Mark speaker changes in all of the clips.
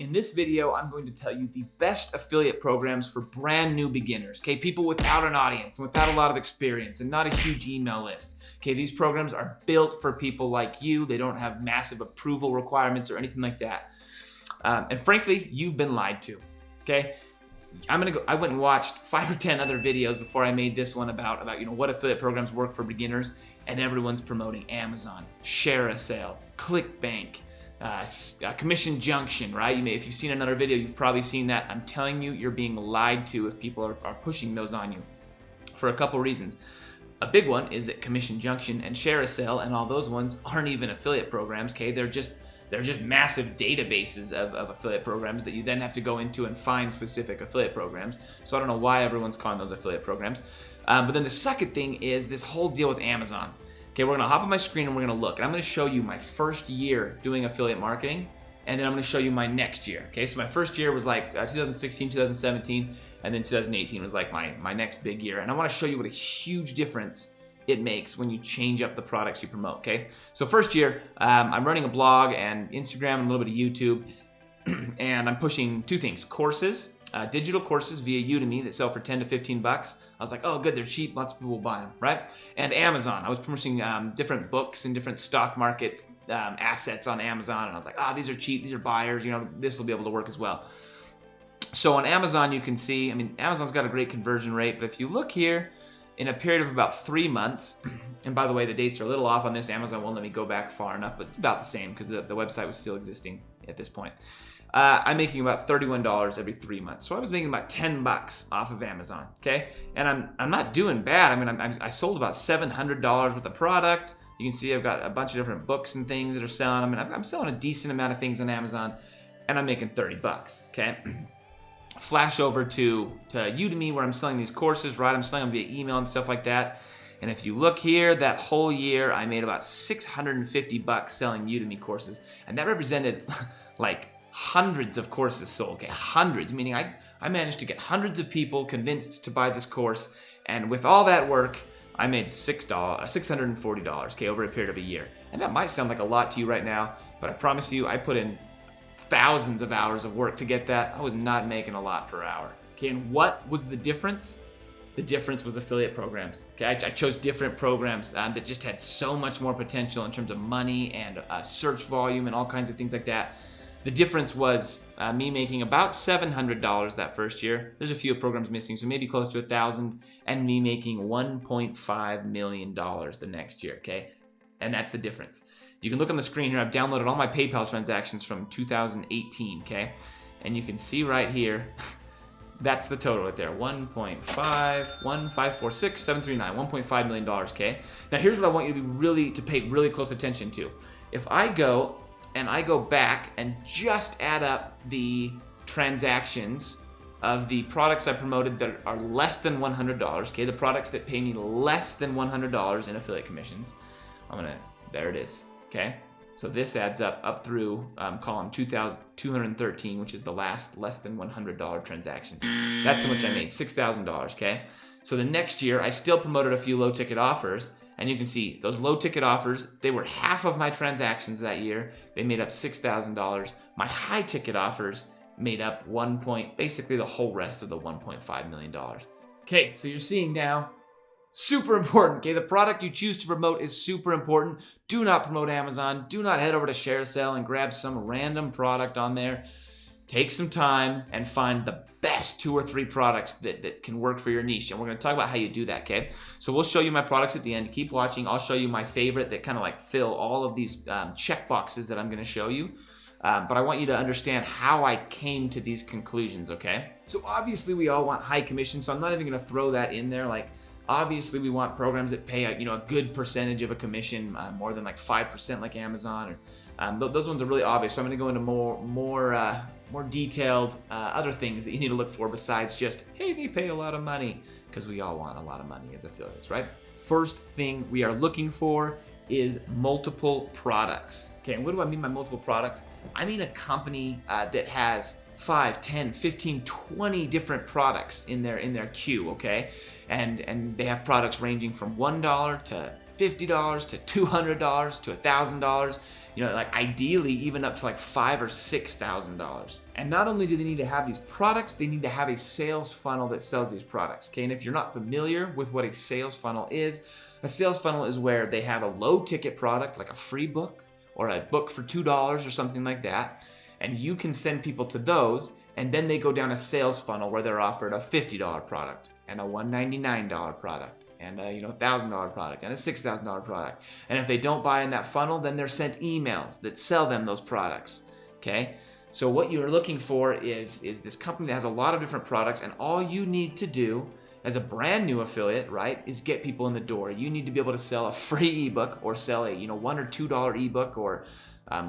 Speaker 1: In this video, I'm going to tell you the best affiliate programs for brand new beginners, okay? People without an audience, without a lot of experience, and not a huge email list. Okay, these programs are built for people like you. They don't have massive approval requirements or anything like that. And frankly, you've been lied to, okay? I went and watched 5 or 10 other videos before I made this one about what affiliate programs work for beginners, and everyone's promoting Amazon, Share a Sale, ClickBank, Commission Junction, right? If you've seen another video, you've probably seen that. I'm telling you, you're being lied to if people are pushing those on you for a couple reasons. A big one is that Commission Junction and Share a Sale and all those ones aren't even affiliate programs, okay? They're just massive databases of affiliate programs that you then have to go into and find specific affiliate programs. So I don't know why everyone's calling those affiliate programs. But then the second thing is this whole deal with Amazon. Okay, we're gonna hop on my screen and we're gonna look. And I'm gonna show you my first year doing affiliate marketing, and then I'm gonna show you my next year. Okay, so my first year was like 2016, 2017, and then 2018 was like my next big year. And I wanna show you what a huge difference it makes when you change up the products you promote, okay? So first year, I'm running a blog and Instagram and a little bit of YouTube, and I'm pushing two things: courses, digital courses via Udemy that sell for 10 to 15 bucks. I was like, oh good, they're cheap, lots of people will buy them, right? And Amazon, I was pushing different books and different stock market assets on Amazon, and I was like, these are cheap, these are buyers, this will be able to work as well. So on Amazon, you can see, Amazon's got a great conversion rate, but if you look here, in a period of about 3 months, and by the way, the dates are a little off on this, Amazon won't let me go back far enough, but it's about the same because the website was still existing at this point. I'm making about $31 every 3 months. So I was making about 10 bucks off of Amazon, okay? And I'm not doing bad. I sold about $700 worth of product. You can see I've got a bunch of different books and things that are selling. I'm selling a decent amount of things on Amazon, and I'm making 30 bucks, okay? Flash over to Udemy where I'm selling these courses, right? I'm selling them via email and stuff like that. And if you look here, that whole year I made about 650 bucks selling Udemy courses. And that represented like hundreds of courses sold, okay? Hundreds, meaning I managed to get hundreds of people convinced to buy this course. And with all that work, I made $640, okay, over a period of a year. And that might sound like a lot to you right now, but I promise you, I put in thousands of hours of work to get that. I was not making a lot per hour. Okay, and what was the difference? The difference was affiliate programs. Okay, I chose different programs that just had so much more potential in terms of money and search volume and all kinds of things like that. The difference was me making about $700 that first year. There's a few programs missing, so maybe close to 1,000, and me making $1.5 million the next year, okay? And that's the difference. You can look on the screen here. I've downloaded all my PayPal transactions from 2018, okay? And you can see right here, that's the total right there, 1.546,739, $1.5 million, okay? Now here's what I want you to pay really close attention to. If I go back and just add up the transactions of the products I promoted that are less than $100, okay? The products that pay me less than $100 in affiliate commissions, there it is. Okay, so this adds up through column 2,213, which is the last less than $100 transaction. That's how much I made, $6,000, okay? So the next year, I still promoted a few low ticket offers, and you can see those low ticket offers, they were half of my transactions that year. They made up $6,000. My high ticket offers made up basically the whole rest of the $1.5 million. Okay, so you're seeing now, super important, okay? The product you choose to promote is super important. Do not promote Amazon. Do not head over to Share a Sale and grab some random product on there. Take some time and find the best 2 or 3 products that can work for your niche. And we're gonna talk about how you do that, okay? So we'll show you my products at the end. Keep watching. I'll show you my favorite that kind of like fill all of these check boxes that I'm gonna show you. But I want you to understand how I came to these conclusions, okay? So obviously we all want high commission, so I'm not even gonna throw that in there. Like, obviously, we want programs that pay a good percentage of a commission, more than like 5% like Amazon. Or those ones are really obvious. So I'm going to go into more detailed other things that you need to look for besides just, hey, they pay a lot of money, because we all want a lot of money as affiliates, right? First thing we are looking for is multiple products. Okay, and what do I mean by multiple products? I mean a company that has 5, 10, 15, 20 different products in their queue, okay? And they have products ranging from $1 to $50 to $200 to $1,000. like ideally even up to like $5,000 or $6,000. And not only do they need to have these products, they need to have a sales funnel that sells these products. Okay, and if you're not familiar with what a sales funnel is, a sales funnel is where they have a low ticket product like a free book or a book for $2 or something like that, and you can send people to those, and then they go down a sales funnel where they're offered a $50 product and a $199 product and a $1,000 product and a $6,000 product. And if they don't buy in that funnel, then they're sent emails that sell them those products. Okay, so what you're looking for is this company that has a lot of different products, and all you need to do as a brand new affiliate, right, is get people in the door. You need to be able to sell a free ebook or sell a $1 or $2 ebook or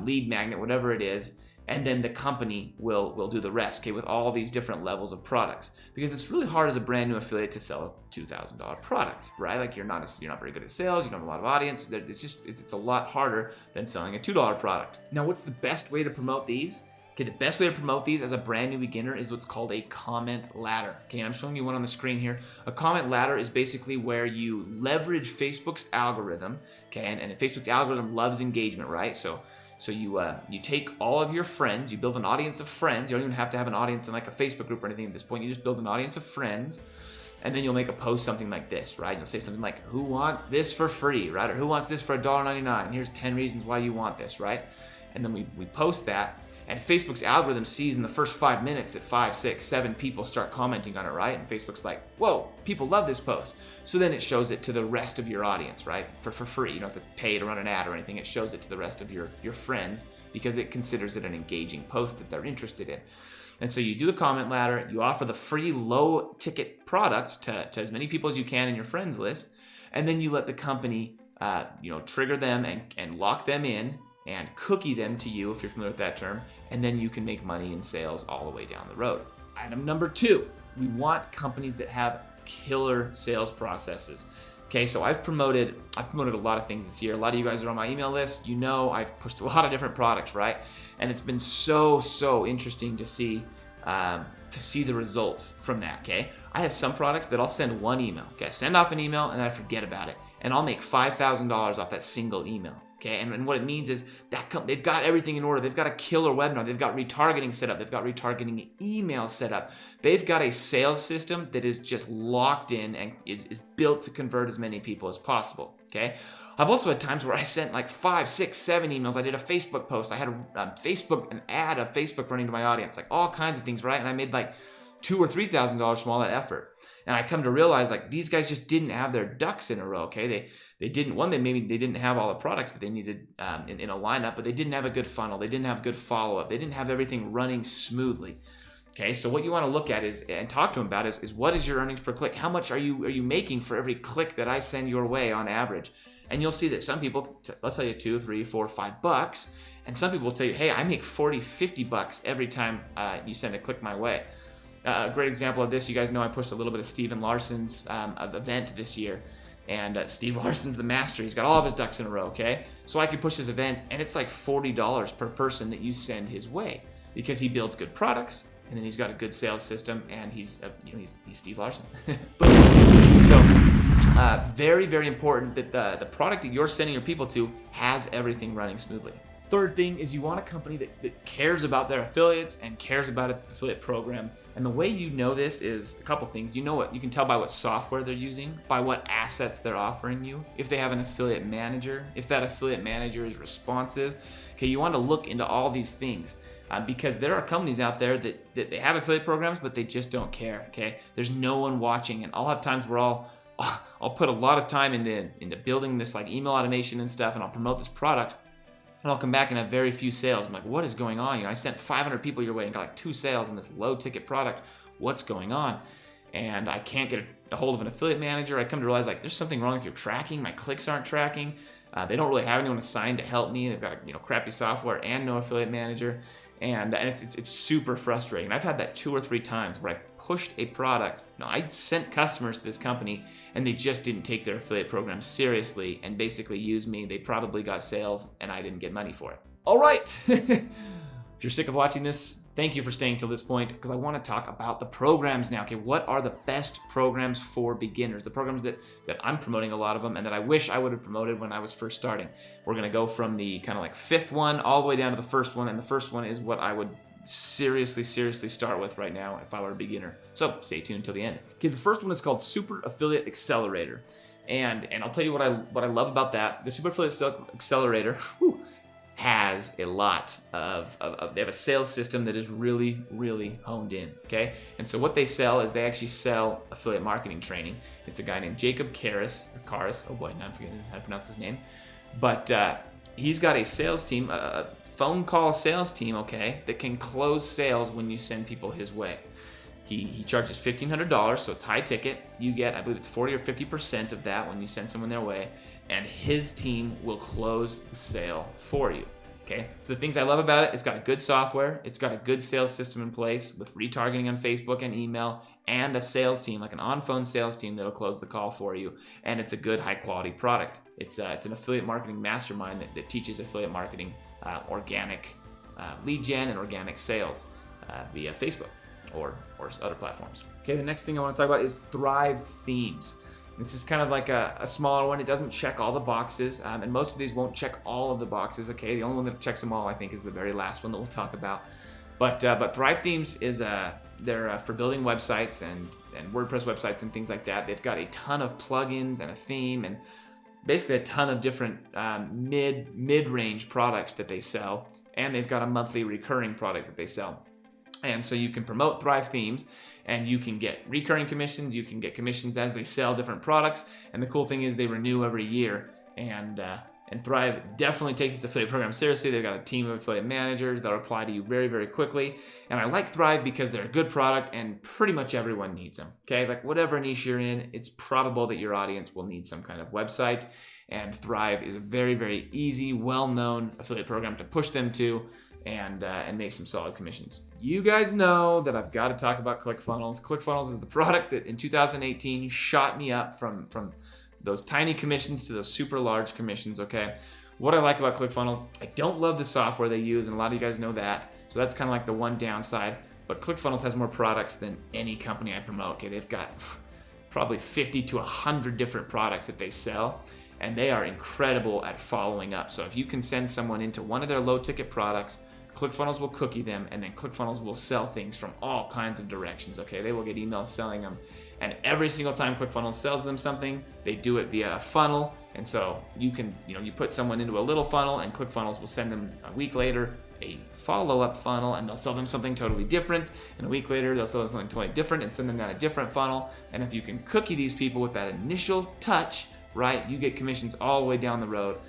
Speaker 1: lead magnet, whatever it is, and then the company will do the rest, okay, with all these different levels of products. Because it's really hard as a brand new affiliate to sell a $2,000 product, right? Like you're not very good at sales, you don't have a lot of audience. It's a lot harder than selling a $2 product. Now, what's the best way to promote these? Okay, the best way to promote these as a brand new beginner is what's called a comment ladder. Okay, and I'm showing you one on the screen here. A comment ladder is basically where you leverage Facebook's algorithm, okay, and Facebook's algorithm loves engagement, right? So you take all of your friends, you build an audience of friends. You don't even have to have an audience in like a Facebook group or anything at this point. You just build an audience of friends, and then you'll make a post something like this, right? You'll say something like, who wants this for free, right? Or who wants this for $1.99? Here's 10 reasons why you want this, right? And then we post that. And Facebook's algorithm sees in the first 5 minutes that 5, 6, 7 people start commenting on it, right? And Facebook's like, whoa, people love this post. So then it shows it to the rest of your audience, right? For free. You don't have to pay to run an ad or anything. It shows it to the rest of your friends because it considers it an engaging post that they're interested in. And so you do a comment ladder, you offer the free low ticket product to as many people as you can in your friends list, and then you let the company trigger them and lock them in and cookie them to you, if you're familiar with that term, and then you can make money in sales all the way down the road. Item number 2, we want companies that have killer sales processes. Okay, so I've promoted a lot of things this year. A lot of you guys are on my email list. I've pushed a lot of different products, right? And it's been so interesting to see the results from that, okay? I have some products that I'll send one email, okay? I send off an email and then I forget about it. And I'll make $5,000 off that single email. Okay, and what it means is that they've got everything in order. They've got a killer webinar. They've got retargeting set up. They've got retargeting email set up. They've got a sales system that is just locked in and is built to convert as many people as possible. Okay, I've also had times where I sent like 5, 6, 7 emails. I did a Facebook post. I had an ad of Facebook running to my audience, like all kinds of things, right? And I made like $2,000 or $3,000 from all that effort. And I come to realize like these guys just didn't have their ducks in a row. Okay, they didn't have all the products that they needed in a lineup, but they didn't have a good funnel. They didn't have good follow-up. They didn't have everything running smoothly. Okay, so what you want to look at and talk to them about is what is your earnings per click? How much are you making for every click that I send your way on average? And you'll see that some people, they'll tell you $2, $3, $4, $5, and some people will tell you, hey, I make $40, $50 every time you send a click my way. A great example of this, you guys know I pushed a little bit of Steven Larson's event this year. And Steve Larson's the master. He's got all of his ducks in a row, okay? So I could push his event, and it's like $40 per person that you send his way because he builds good products, and then he's got a good sales system, and he's Steve Larson. So very, very important that the product that you're sending your people to has everything running smoothly. Third thing is you want a company that cares about their affiliates and cares about an affiliate program. And the way you know this is a couple things. You can tell by what software they're using, by what assets they're offering you, if they have an affiliate manager, if that affiliate manager is responsive. Okay, you want to look into all these things because there are companies out there that they have affiliate programs, but they just don't care. Okay, there's no one watching, and I'll have times where I'll put a lot of time into building this like email automation and stuff, and I'll promote this product. And I'll come back and have very few sales. I'm like, what is going on? I sent 500 people your way and got like 2 sales in this low ticket product. What's going on? And I can't get a hold of an affiliate manager. I come to realize like there's something wrong with your tracking. My clicks aren't tracking. They don't really have anyone assigned to help me. They've got crappy software and no affiliate manager. And it's super frustrating. I've had that 2 or 3 times where I pushed a product. I sent customers to this company and they just didn't take their affiliate program seriously and basically used me. They probably got sales and I didn't get money for it. All right. If If you're sick of watching this, thank you for staying till this point, because I want to talk about the programs now. Okay, what are the best programs for beginners? The programs that I'm promoting, a lot of them, and that I wish I would have promoted when I was first starting. We're going to go from the kind of like 5th one all the way down to the first one, and the first one is what I would seriously start with right now if I were a beginner. So stay tuned till the end. Okay, the first one is called Super Affiliate Accelerator. And I'll tell you what I love about that. The Super Affiliate Accelerator has a lot of they have a sales system that is really honed in, okay? And so what they sell is they actually sell affiliate marketing training. It's a guy named Jacob Karras, oh boy, now I'm forgetting how to pronounce his name. But he's got a sales team, a phone call sales team, okay, that can close sales when you send people his way. He charges $1,500, so it's high ticket. You get, I believe it's 40 or 50% of that when you send someone their way, and his team will close the sale for you. Okay, so the things I love about it, it's got a good software, it's got a good sales system in place with retargeting on Facebook and email, and a sales team, like an on-phone sales team that'll close the call for you, and it's a good high-quality product. It's an affiliate marketing mastermind that teaches affiliate marketing, organic lead gen and organic sales via Facebook or other platforms. Okay, the next thing I want to talk about is Thrive Themes. This is kind of like a smaller one. It doesn't check all the boxes, and most of these won't check all of the boxes, okay? The only one that checks them all, I think, is the very last one that we'll talk about. But Thrive Themes is, they're for building websites and WordPress websites and things like that. They've got a ton of plugins and a theme and basically a ton of different mid-range products that they sell, and they've got a monthly recurring product that they sell. And so you can promote Thrive Themes, and you can get recurring commissions, you can get commissions as they sell different products, and the cool thing is they renew every year, and Thrive definitely takes its affiliate program seriously. They've got a team of affiliate managers that reply to you very quickly, and I like Thrive because they're a good product, and pretty much everyone needs them, okay? Like whatever niche you're in, it's probable that your audience will need some kind of website, and Thrive is a very easy, well-known affiliate program to push them to, and make some solid commissions. You guys know that I've got to talk about ClickFunnels. ClickFunnels is the product that in 2018 shot me up from those tiny commissions to those super large commissions, okay? What I like about ClickFunnels, I don't love the software they use, and a lot of you guys know that, so that's kind of like the one downside, but ClickFunnels has more products than any company I promote, okay? They've got probably 50 to 100 different products that they sell, and they are incredible at following up. So if you can send someone into one of their low-ticket products, ClickFunnels will cookie them, and then ClickFunnels will sell things from all kinds of directions, okay? They will get emails selling them, and every single time ClickFunnels sells them something, they do it via a funnel, and so you can, you put someone into a little funnel, and ClickFunnels will send them a week later a follow-up funnel, and they'll sell them something totally different, and a week later they'll sell them something totally different and send them down a different funnel, and if you can cookie these people with that initial touch, right, you get commissions all the way down the road.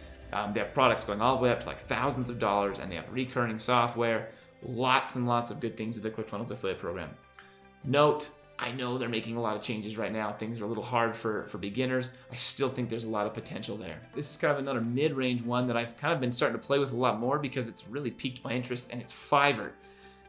Speaker 1: They have products going all the way up to like thousands of dollars, and they have recurring software, lots and lots of good things with the ClickFunnels affiliate program. Note, I know they're making a lot of changes right now. Things are a little hard for beginners. I still think there's a lot of potential there. This is kind of another mid-range one that I've kind of been starting to play with a lot more because it's really piqued my interest, and it's Fiverr.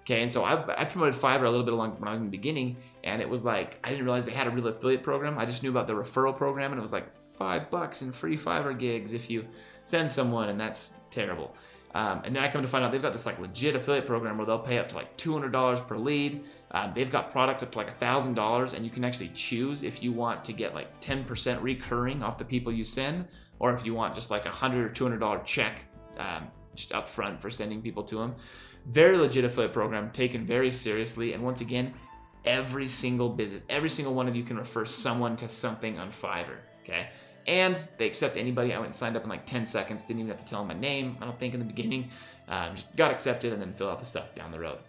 Speaker 1: Okay, and so I promoted Fiverr a little bit along when I was in the beginning, and it was like, I didn't realize they had a real affiliate program. I just knew about the referral program, and it was like $5 in free Fiverr gigs if you send someone, and that's terrible. And then I come to find out they've got this like legit affiliate program where they'll pay up to like $200 per lead. They've got products up to like $1,000, and you can actually choose if you want to get like 10% recurring off the people you send, or if you want just like $100 or $200 check just up front for sending people to them. Very legit affiliate program, taken very seriously, and once again, every single business, every single one of you can refer someone to something on Fiverr, okay? And they accept anybody. I went and signed up in like 10 seconds. Didn't even have to tell them my name, I don't think, in the beginning. Just got accepted and then fill out the stuff down the road.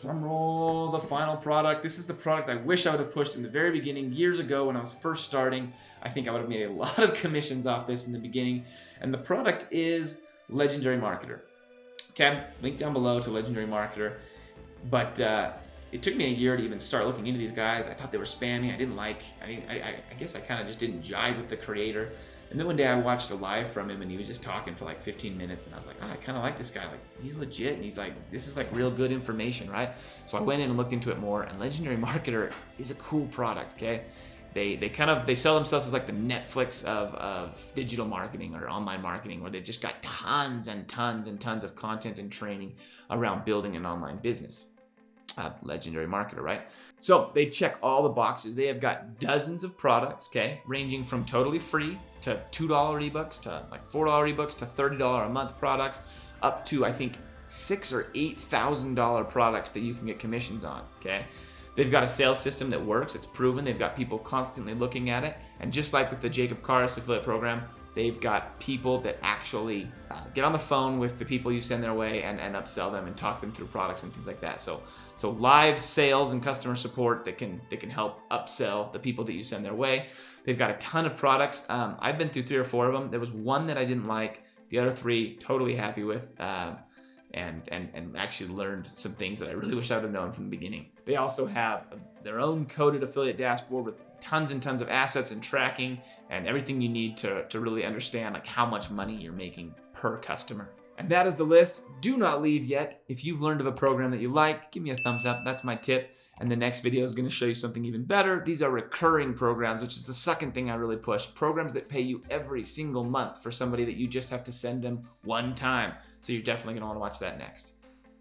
Speaker 1: Drum roll, the final product. This is the product I wish I would have pushed in the very beginning, years ago when I was first starting. I think I would have made a lot of commissions off this in the beginning. And the product is Legendary Marketer. Okay, link down below to Legendary Marketer. But it took me a year to even start looking into these guys. I thought they were spammy. I guess I kind of just didn't jive with the creator. And then one day I watched a live from him, and he was just talking for like 15 minutes, and I was like, I kind of like this guy. Like, he's legit, and he's like, this is like real good information, right? So I went in and looked into it more, and Legendary Marketer is a cool product, okay? They sell themselves as like the Netflix of digital marketing or online marketing, where they've just got tons and tons and tons of content and training around building an online business. Legendary marketer, right? So they check all the boxes. They have got dozens of products, okay, ranging from totally free to $2 ebooks to like $4 ebooks to $30 a month products, up to I think $6,000 or $8,000 products that you can get commissions on, okay? They've got a sales system that works. It's proven. They've got people constantly looking at it. And just like with the Jacob Carr's affiliate program, they've got people that actually get on the phone with the people you send their way and upsell them and talk them through products and things like that. So live sales and customer support that can help upsell the people that you send their way. They've got a ton of products. I've been through 3 or 4 of them. There was one that I didn't like. The other 3 totally happy with. And actually learned some things that I really wish I would have known from the beginning. They also have their own coded affiliate dashboard with tons and tons of assets and tracking and everything you need to really understand like how much money you're making per customer. And that is the list. Do not leave yet. If you've learned of a program that you like, give me a thumbs up. That's my tip. And the next video is going to show you something even better. These are recurring programs, which is the second thing I really push. Programs that pay you every single month for somebody that you just have to send them one time. So you're definitely going to want to watch that next.